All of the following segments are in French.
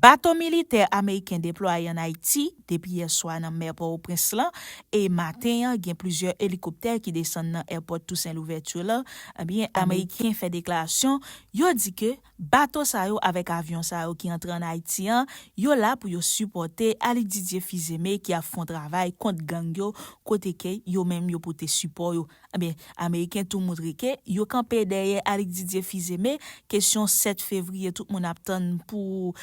Bateau militaire américain déployé en Haïti depuis hier soir dans mer Port-au-Prince là et matin il y a plusieurs hélicoptères qui descendent dans aéroport Toussaint Louverture là. Eh bien américain fait déclaration, yo dit que bateau ça yo avec avion ça yo qui entre en Haïti yo là pour yo supporter Ali Didier Fils-Aimé qui a font travail contre gang yo côté que yo même yo pour te support yo. Eh bien américain tout montre que yo campé derrière Ali Didier Fils-Aimé question 7 février tout monde attend pour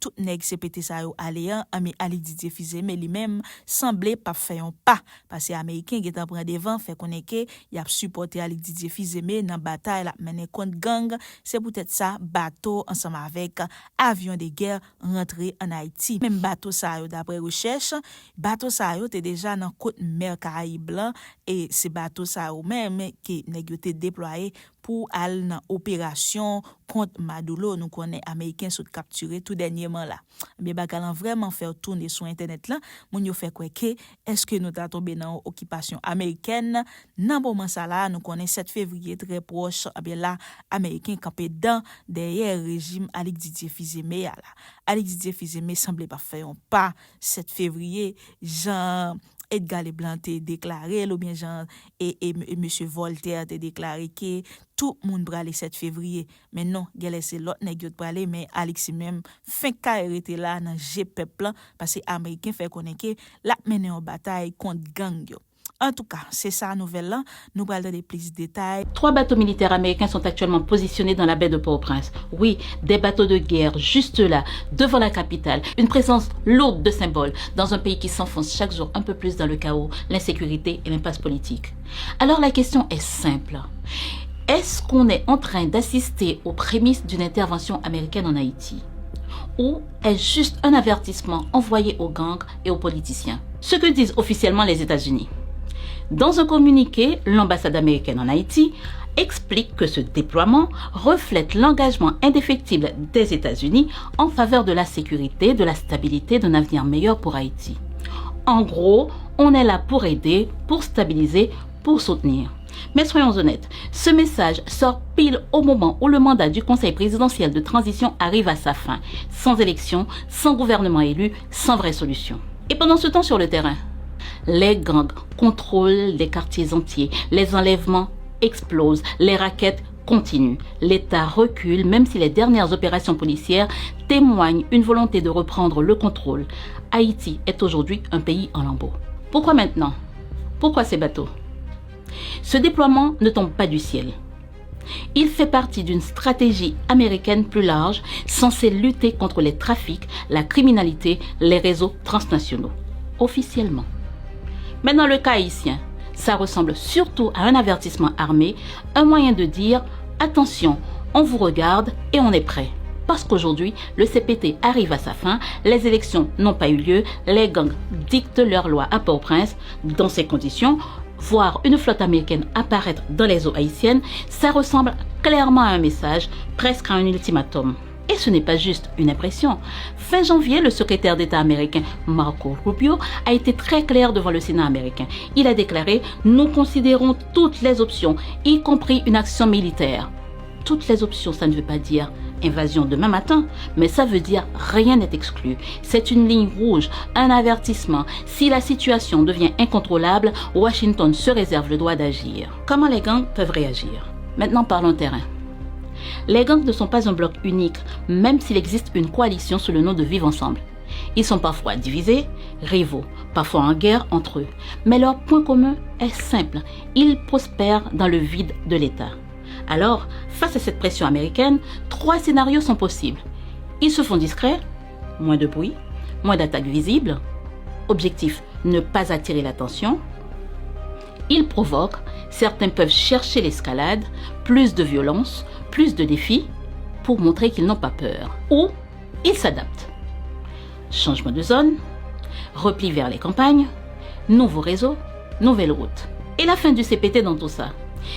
tout nèg CPT ça yo aller mais Ali Didier Fils-Aimé lui-même semblait pas faire un pas parce que américain qui t'en prend devant fait connait que y a supporté Ali Didier Fils-Aimé dans bataille la mené contre gang, c'est peut-être ça bateau ensemble avec avion de guerre rentré en Haïti. Même bateau ça yo d'après recherche, bateau ça yo était déjà dans côte mer Caraïbe blanc et c'est bateau ça yo même qui nèg yo té déployé pour aller dans opération contre Maduro. Nous connaît américain sous capturé tout dernièrement là. Mais bagalan vraiment faire tourner sur internet là, moun yo fait quoi que est-ce que nous t'a tombé dans occupation américaine dans moment ça là nous connaît 7 février très proche bien là américain campé dans derrière régime Ali Didier Fils-Aimé là. Ali Didier Fils-Aimé semblait pas faire un pas 7 février Jean Edgar Leblanc a déclaré, ou bien Jean et monsieur Voltaire a déclaré que tout le monde brale 7 février. Mais non, il c'est l'autre nèg yo brale mais Alexis même fin carré était là dans G-peuple parce que américain fait connaître que la mené en bataille contre gang yo. En tout cas, c'est ça la nouvelle là. Nous parlons de plus de détails. 3 bateaux militaires américains sont actuellement positionnés dans la baie de Port-au-Prince. Oui, des bateaux de guerre juste là, devant la capitale. Une présence lourde de symboles dans un pays qui s'enfonce chaque jour un peu plus dans le chaos, l'insécurité et l'impasse politique. Alors la question est simple. Est-ce qu'on est en train d'assister aux prémices d'une intervention américaine en Haïti? Ou est-ce juste un avertissement envoyé aux gangs et aux politiciens? Ce que disent officiellement les États-Unis. Dans un communiqué, l'ambassade américaine en Haïti explique que ce déploiement reflète l'engagement indéfectible des États-Unis en faveur de la sécurité, de la stabilité, d'un avenir meilleur pour Haïti. En gros, on est là pour aider, pour stabiliser, pour soutenir. Mais soyons honnêtes, ce message sort pile au moment où le mandat du Conseil présidentiel de transition arrive à sa fin, sans élection, sans gouvernement élu, sans vraie solution. Et pendant ce temps sur le terrain, les gangs contrôlent les quartiers entiers, les enlèvements explosent, les rackets continuent. L'État recule même si les dernières opérations policières témoignent une volonté de reprendre le contrôle. Haïti est aujourd'hui un pays en lambeaux. Pourquoi maintenant? Pourquoi ces bateaux? Ce déploiement ne tombe pas du ciel. Il fait partie d'une stratégie américaine plus large censée lutter contre les trafics, la criminalité, les réseaux transnationaux. Officiellement. Mais dans le cas haïtien, ça ressemble surtout à un avertissement armé, un moyen de dire « Attention, on vous regarde et on est prêt ». Parce qu'aujourd'hui, le CPT arrive à sa fin, les élections n'ont pas eu lieu, les gangs dictent leurs lois à Port-au-Prince. Dans ces conditions, voir une flotte américaine apparaître dans les eaux haïtiennes, ça ressemble clairement à un message, presque à un ultimatum. Et ce n'est pas juste une impression. Fin janvier, le secrétaire d'État américain Marco Rubio a été très clair devant le Sénat américain. Il a déclaré « Nous considérons toutes les options, y compris une action militaire ». Toutes les options, ça ne veut pas dire invasion demain matin, mais ça veut dire rien n'est exclu. C'est une ligne rouge, un avertissement. Si la situation devient incontrôlable, Washington se réserve le droit d'agir. Comment les gangs peuvent réagir? Maintenant, parlons terrain. Les gangs ne sont pas un bloc unique, même s'il existe une coalition sous le nom de Vivre Ensemble. Ils sont parfois divisés, rivaux, parfois en guerre entre eux. Mais leur point commun est simple, ils prospèrent dans le vide de l'État. Alors, face à cette pression américaine, 3 scénarios sont possibles. Ils se font discrets, moins de bruit, moins d'attaques visibles. Objectif, ne pas attirer l'attention. Ils provoquent, certains peuvent chercher l'escalade, plus de violence, plus de défis, pour montrer qu'ils n'ont pas peur. Ou ils s'adaptent. Changement de zone, repli vers les campagnes, nouveaux réseaux, nouvelles routes. Et la fin du CPT dans tout ça,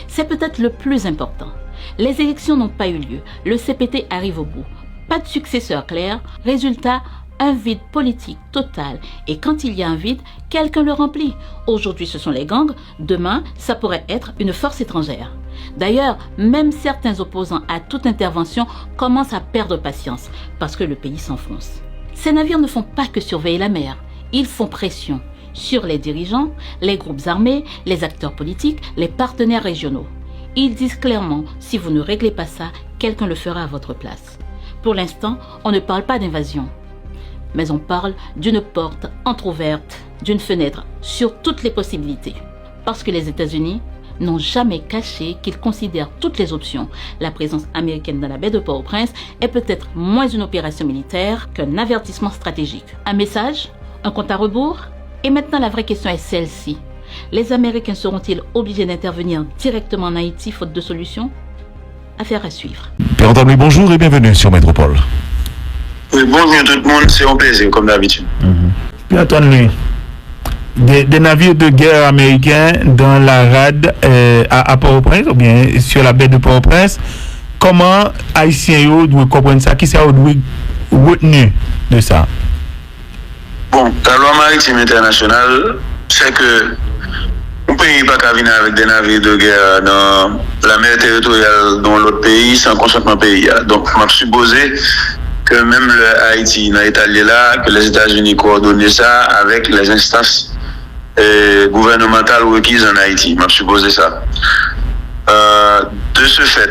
c'est peut-être le plus important. Les élections n'ont pas eu lieu, le CPT arrive au bout. Pas de successeur clair, résultat, un vide politique total. Et quand il y a un vide, quelqu'un le remplit. Aujourd'hui, ce sont les gangs. Demain, ça pourrait être une force étrangère. D'ailleurs, même certains opposants à toute intervention commencent à perdre patience parce que le pays s'enfonce. Ces navires ne font pas que surveiller la mer. Ils font pression sur les dirigeants, les groupes armés, les acteurs politiques, les partenaires régionaux. Ils disent clairement, si vous ne réglez pas ça, quelqu'un le fera à votre place. Pour l'instant, on ne parle pas d'invasion, mais on parle d'une porte entrouverte, d'une fenêtre sur toutes les possibilités. Parce que les États-Unis n'ont jamais caché qu'ils considèrent toutes les options. La présence américaine dans la baie de Port-au-Prince est peut-être moins une opération militaire qu'un avertissement stratégique. Un message? Un compte à rebours? Et maintenant, la vraie question est celle-ci. Les Américains seront-ils obligés d'intervenir directement en Haïti faute de solution? Affaire à suivre. Père Antoine, bonjour et bienvenue sur Métropole. Oui, bonjour tout le monde, c'est un plaisir comme d'habitude. Père Antoine, des navires de guerre américains dans la rade à Port-au-Prince ou bien sur la baie de Port-au-Prince, comment Haïtiens doivent comprendre ça? Qui ça doit retenir de ça? Bon, la loi maritime internationale, c'est que on pays pas qu'à venir avec des navires de guerre dans la mer territoriale dans l'autre pays sans consentement pays. Donc, je supposé que même le Haïti dans l'état là, que les États-Unis coordonnent ça avec les instances gouvernementales requises en Haïti. Je supposé ça. De ce fait,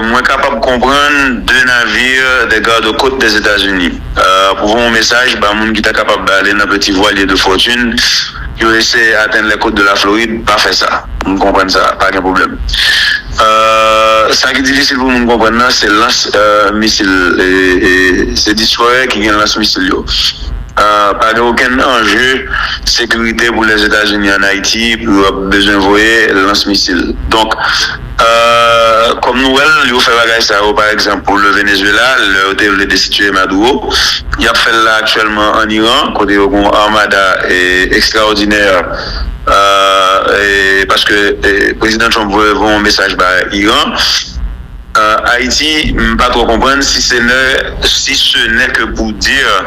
moi capable de comprendre deux navires des gardes-côtes des États-Unis. Pour vous, mon message, moun qui est capable d'aller dans un petit voilier de fortune, qui essaie d'atteindre les côtes de la Floride, pas fait ça. Vous comprenez ça, pas de problème. Ça qui est difficile pour nous comprendre, c'est lance-missile et c'est destroyer qui gagne lance-missile. Pas aucun enjeu sécurité pour les États-Unis en Haïti pour besoin d'envoyer lance-missile. Donc, comme nous, il fait ça, par exemple, pour le Venezuela, le voulait destituer Maduro. Il a fait là actuellement en Iran, côté une armada extraordinaire. Parce que le président Trump veut un message par Iran. Haïti, pas trop comprendre si ce n'est que pour dire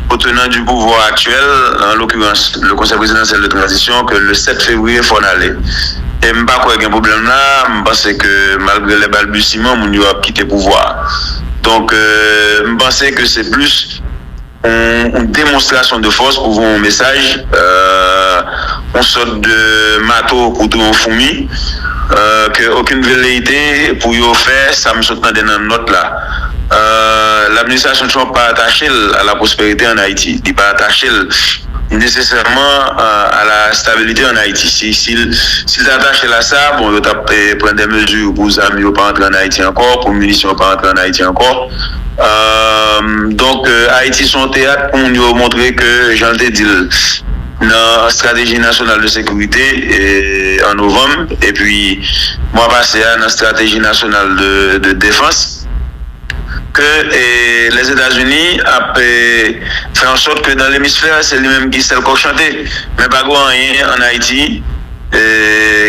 au tenant du pouvoir actuel, en l'occurrence le Conseil présidentiel de transition, que le 7 février, il faut en aller. Et je ne pense pas qu'il y a un problème là, je pense que malgré les balbutiements, on a quitté le pouvoir. Donc, je pense que c'est plus une démonstration de force pour voir un message, on sort de matos pour tout un fourmi, qu'aucune velléité pour y faire, ça me saute dans des notes là. L'administration ne sont pas attachée à la prospérité en Haïti, il n'est pas attachée nécessairement à la stabilité en Haïti. S'ils attachent à ça, bon, ils vont prendre des mesures pour les amis ne pas entrer en Haïti encore, pour les munitions ne pas entrer en Haïti encore. Donc, Haïti son théâtre pour nous montrer que, j'en ai dit, dans la stratégie nationale de sécurité en novembre, et puis, moi, passé à la stratégie nationale de défense, que les États-Unis ont fait en sorte que dans l'hémisphère, c'est lui-même qui s'est chanté. Mais pas rien en Haïti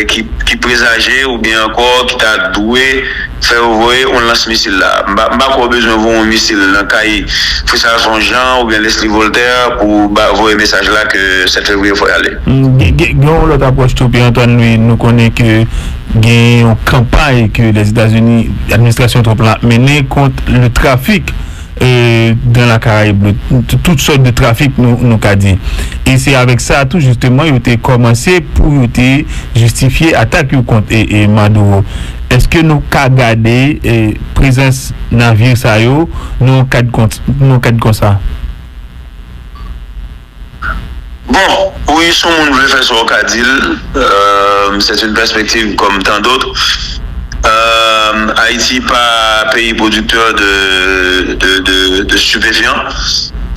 qui présageait ou bien encore qui t'a doué faire envoyer un lance-missile là. Pas quoi besoin de un missile dans Caille, Foussard Jean ou bien Leslie Voltaire pour envoyer un message là que 7 février il faut y aller. L'autre approche tout Antoine, nous connaissons que il y a une campagne que les États-Unis, l'administration Trump a menée contre le trafic dans la Caraïbe, toutes sortes de trafic, nous qu'a dit. Et c'est avec ça, tout justement, il a commencé pour justifier l'attaque contre Maduro. Est-ce que nous avons gardé la présence navire ça, nous cadre comme ça? Bon, oui, son monde veut faire son cadil. C'est une perspective comme tant d'autres. Haïti pas pays producteur de stupéfiants.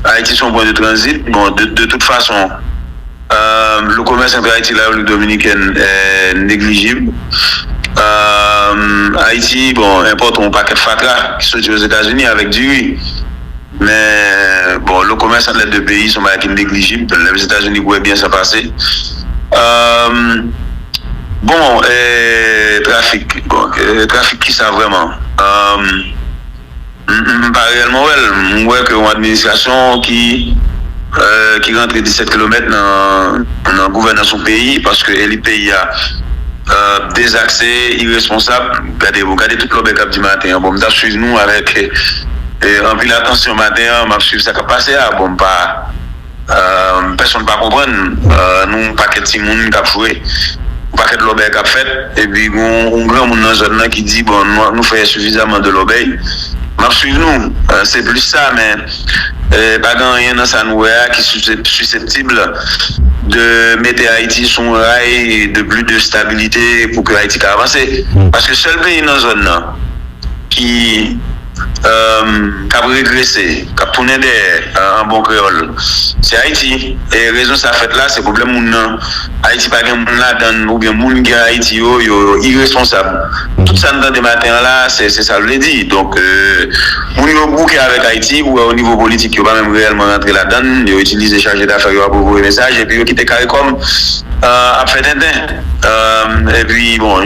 Haïti son point de transit. Bon, de toute façon, le commerce entre Haïti et la République dominicaine est négligible. Haïti, bon, importe un paquet de FACA qui sont aux États-Unis avec du riz. Mais bon, le commerce entre les deux pays sont négligibles. Les États-Unis pourraient bien ça passer. Bon, trafic. Bon, trafic qui ça vraiment? pas réellement ouais. Moi, que une administration qui rentre 17 km dans gouvernance son pays parce que le pays a des accès irresponsables. Regardez tout le backup du matin. Bon, m'ta suivre nous avec en pile attention matin, m'a suivre ça qui passé bon pas personne pas comprendre nous paquet de monde qui a joué paquet de l'obéi qui a fait et puis on grand monde dans zone là qui dit bon nous fait suffisamment de l'obéi m'a suivre nous c'est plus ça mais pas grand rien dans ça nous qui susceptible de mettre Haïti sur un rail de plus de stabilité pour que Haïti avance parce que seul pays dans zone là qui a régressé, qui a tourné en bon créole, c'est Haïti. Et raison ça fait là, c'est problème moun Haïti pas gen moun là dans ou bien moun qui Haïti yo irresponsable. Tout ça dans des matins là, c'est ça je l'ai dit. Donc moun yo bouqué avec Haïti ou au niveau politique, yo pas même réellement rentrer là-dedans, yo utiliser chargé d'affaires yo pour envoyer message et puis yo quitter carré comme a fait et puis bon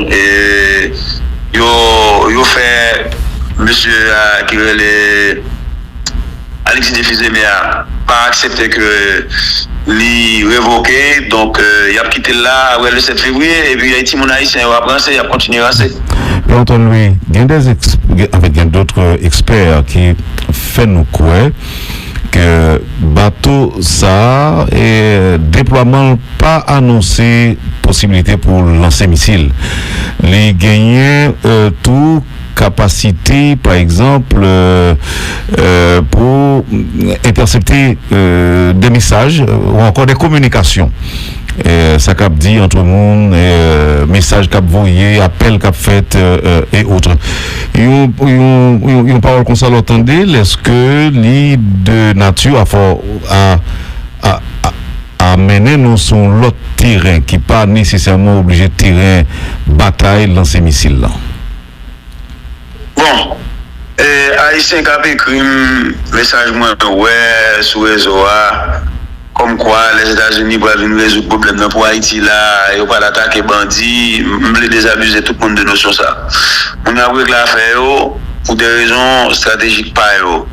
yo fait monsieur qui est Alexis Defizé mais a pas accepté que lui révoqué donc il a quitté là le 7 février et puis Haïti mon haïtien il a avancé il a continué à avancer. Et Antoine Louis, il y a d'autres experts qui font nous croire que bateau ça et déploiement pas annoncé possibilité pour lancer missile. Les gagnants tout capacité, par exemple, pour intercepter des messages ou encore des communications. Ça cap dit entre monde, message cap voyé, appel cap fait et autres. Une parole qu'on s'entendait, est-ce que l'idée de nature a mené nous sur l'autre terrain qui pas nécessairement obligé de terrain bataille dans ces missiles là. Bon, Haïtien qui a écrit un message sur le réseau, comme quoi les États-Unis peuvent venir résoudre le problème pour Haïti là, et pas l'attaquer bandits, me désabuser tout le monde de notion ça. On a pris l'affaire pour des raisons stratégiques par eux.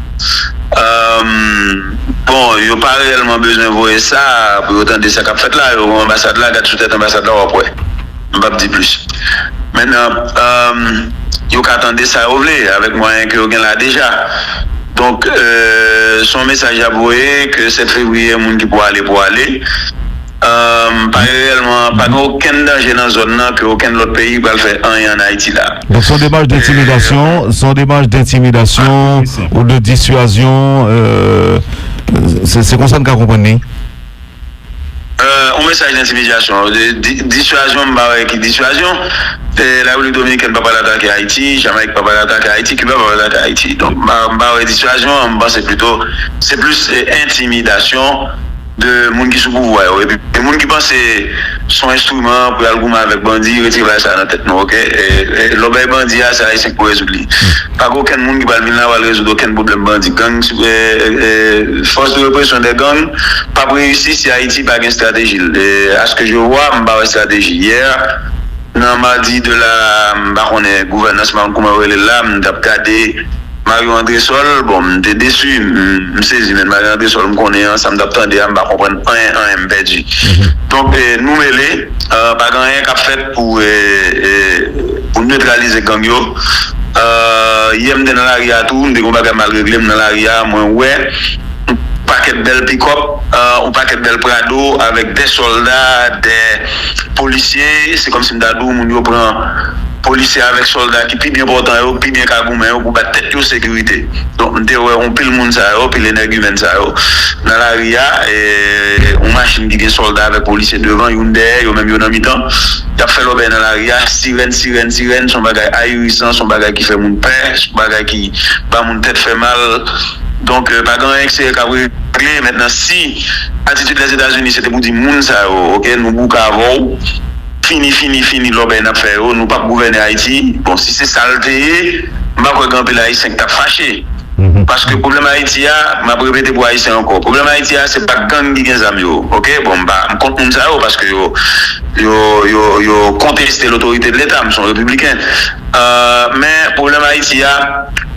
Bon, il n'y a pas réellement besoin de voir ça pour autant de ça qu'a fait là, l'ambassade là, il y a l'ambassade là après. Je ne vais pas dire plus. Maintenant, il y a attendre ça avec moyen que vous avez là déjà. Donc, son message à vous que 7 février, il y a des gens qui pourraient aller. Pas réellement, pas aucun danger dans la zone, que aucun autre pays va le faire en Haïti là. Donc, sont des marges d'intimidation, ou de dissuasion, c'est comme ça qu'on comprend. Un message d'intimidation, dissuasion, dissuasion. La République dominicaine ne peut pas l'attaquer Haïti, Jamaïque ne peut pas l'attaquer Haïti, Cuba ne peut pas l'attaquer Haïti. Donc, dissuasion, c'est plus intimidation de gens qui sont au pouvoir. Et puis, les gens qui pensent que son instrument pour aller avec bandit, retirer ça dans la tête. Ok? Et l'obéi bandit, c'est Haïtien pour résoudre. Pas aucun monde qui va venir là va résoudre aucun problème bandit. Gang, force de répression des gangs, pas pour réussir si Haïti n'a pas de stratégie. À ce que je vois, je n'ai pas de stratégie. Hier, dans mardi de la gouvernance, comment on est là, je vais regarder Mario-André Sol, bon, j'étais déçu, je sais, mais Mario-André Sol, je connais, ça me attendait à me comprendre un perdu. Donc, nous, pas rien qu'à fait pour neutraliser le gang. Hier, je suis dans l'ARIA, tout, je suis mal réglé dans l'ARIA, moi, ouais. Paquet de belles pick-up, un paquet de belles Prado avec des soldats, des policiers. C'est comme si on prend policiers avec soldats qui sont bien importants, qui bien cagoumés, pour battre tête de sécurité. Donc, on pile le monde, puis les nègres dans la RIA, et on machine qui est soldat avec policiers devant, ils derrière, même dans mi-temps. Il a fait l'obé dans la RIA, sirène, son bagage ahurissant, son bagage qui fait mon père, son bagage qui bat mon tête fait mal. Donc, pas grand excès qu'a réglé. Maintenant, si l'attitude des États-Unis c'était pour dire moun ça, ok, nous bouquons avant, fini, l'obé n'a fait, nous pas gouverner Haïti. Bon, si c'est saleté, je ne vais pas camper l'Haïtien qui t'a fâché. Parce que le problème Haïti, je vais répéter pour Haïtien encore. Le problème Haïti, ce n'est pas gang qui gagne amis. Ok, bon, je compte ça parce que yo contesté l'autorité de l'État, ils sont républicains. Mais le problème Haïti,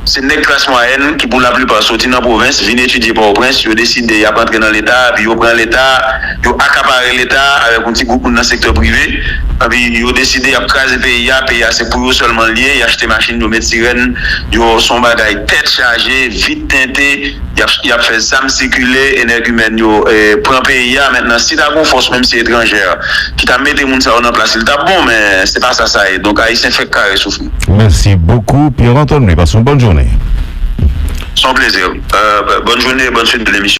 c'est une classe moyenne qui pour la plupart sorti dans la province, viennent étudier Port-au-Prince, ils ont décidé d'entrer dans l'État, puis ils prennent l'État, ils ont accaparé l'État avec un petit groupe dans le secteur privé, puis ils ont décidé d'craser le pays, c'est pour eux seulement lié, ils ont acheté machine, ils ont mis sirène, ils ont son bagage tête chargée, vite teinté, ils ont fait ça circuler, énergumène, ils ont pris un pays, maintenant si t'as une force, même si étrangère, qui t'a mis des gens en place, il t'a bon, mais c'est pas ça, ça est. Donc Haïtien fait carré souffrir. Merci beaucoup, Pierre-Antoine. Passons une bonne journée. Sans plaisir. Bonne journée et bonne suite de l'émission.